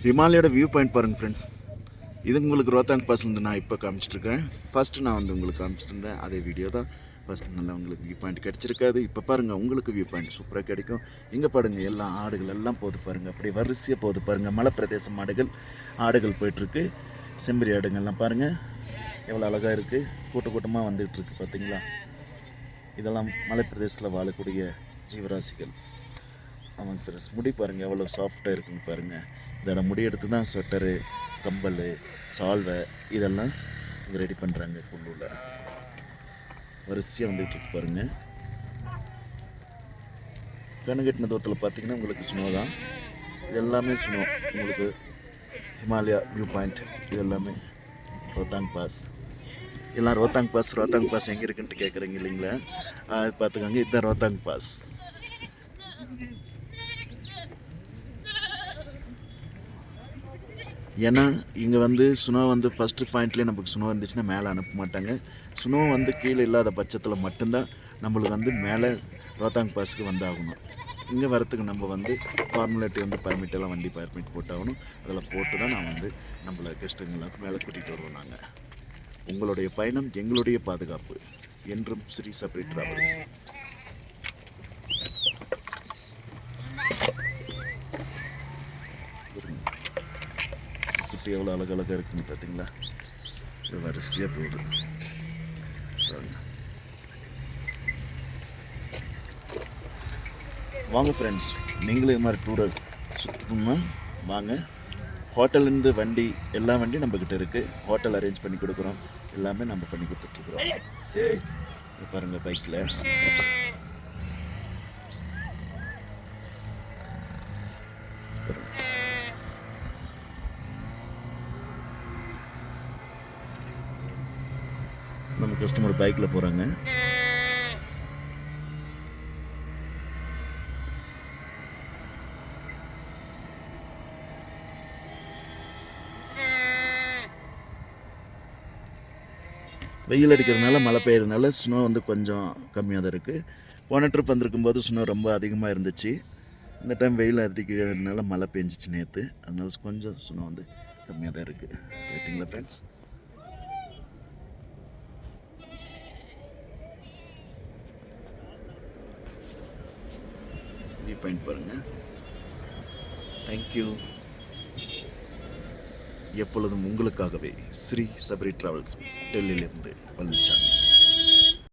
ஹிமாலயோட view point பாருங்கள் friends. இது உங்களுக்கு ரோத்தாங் பாஸ்லேருந்து நான் இப்போ காமிச்சிட்ருக்கேன். ஃபஸ்ட்டு நான் வந்து உங்களுக்கு காமிச்சிருந்தேன் அதே வீடியோ தான். ஃபஸ்ட்டு நல்லா உங்களுக்கு வியூ பாயிண்ட் கிடச்சிருக்காது. இப்போ பாருங்கள் உங்களுக்கு வியூ பாயிண்ட் சூப்பராக கிடைக்கும். இங்கே பாருங்கள் எல்லாம் ஆடுகள் எல்லாம் போகுது பாருங்கள், அப்படியே வரிசையாக போகுது பாருங்கள். மலை பிரதேசம் ஆடுகள் போயிட்டுருக்கு. செம்பரி ஆடுங்கள்லாம் பாருங்கள் எவ்வளோ அழகாக இருக்குது, கூட்டமாக வந்துகிட்ருக்கு பார்த்தீங்களா. இதெல்லாம் மலை பிரதேசத்தில் வாழக்கூடிய ஜீவராசிகள். ஆமாங்க ஃப்ரெண்ட்ஸ், முடி பாருங்கள் எவ்வளோ சாஃப்டாக இருக்குன்னு பாருங்கள். இதோட முடி எடுத்து தான் ஸ்வெட்டரு, கம்பல், சால்வை இதெல்லாம் இங்கே ரெடி பண்ணுறாங்க. குள்ளூரில் வரிசையாக வந்துகிட்டு இருக்கு பாருங்கள். கண்ணுக்கட்டின தூரத்தில் பார்த்தீங்கன்னா உங்களுக்கு ஸ்னோ தான். இது எல்லாமே ஸ்னோ. உங்களுக்கு ஹிமாலயா வியூ பாயிண்ட் இது எல்லாமே ரோத்தாங் பாஸ். எல்லாம் ரோத்தாங் பாஸ் எங்கே இருக்குன்ட்டு கேட்குறீங்க இல்லைங்களா? பார்த்துக்கோங்க, இதுதான் ரோத்தாங் பாஸ். ஏன்னா இங்கே வந்து சுனோ வந்து ஃபஸ்ட்டு பாயிண்ட்லேயே நமக்கு சுனோ இருந்துச்சுன்னா மேலே அனுப்ப மாட்டாங்க. சுனோ வந்து கீழே இல்லாத பட்சத்தில் மட்டும்தான் நம்மளுக்கு வந்து மேலே ரோத்தாங் பாஸுக்கு வந்தாகணும். இங்கே வரத்துக்கு நம்ம வந்து ஃபார்முலேட்டி வந்து பர்மிட்டெல்லாம் வண்டி பர்மிட் போட்டாகணும். அதில் போட்டு தான் நான் வந்து நம்மளை கெஸ்ட்டுங்களுக்கு மேலே கூட்டிகிட்டு வருவோம். நாங்கள் உங்களுடைய பயணம் எங்களுடைய பாதுகாப்பு என்றும் ஸ்ரீ சபரி டிராவல்ஸ். எவ்வளோ அழகழகாக இருக்குன்னு பார்த்தீங்களா? இது வரிசையாக போகுது. வாங்க ஃப்ரெண்ட்ஸ், நீங்களும் இது மாதிரி டூரை சுற்றணும்னா வாங்க. ஹோட்டல்லேருந்து வண்டி எல்லா வண்டியும் நம்மக்கிட்ட இருக்குது. ஹோட்டல் அரேஞ்ச் பண்ணி கொடுக்குறோம். எல்லாமே நம்ம பண்ணி கொடுத்துட்ருக்குறோம். பாருங்கள் பைக்கில் நம்ம கஸ்டமர் பைக்கில் போகிறாங்க. வெயில் அடிக்கிறதுனால மழை பெய்யறதுனால ஸ்னோ வந்து கொஞ்சம் கம்மியாக தான் இருக்குது. போன ட்ரிப் வந்திருக்கும்போது ஸ்னோ ரொம்ப அதிகமாக இருந்துச்சு. இந்த டைம் வெயில் அடிக்கிறதுனால மழை பெஞ்சிச்சு நேற்று. அதனால கொஞ்சம் ஸ்னோ வந்து கம்மியாக தான் இருக்குது. ரைட்டுங்களா ஃப்ரெண்ட்ஸ்? வியூ பாயிண்ட் பாருங்கள். தேங்க்யூ. எப்பொழுதும் உங்களுக்காகவே ஸ்ரீ சபரி டிராவல்ஸ், டெல்லியிலிருந்து பழனிசாமி.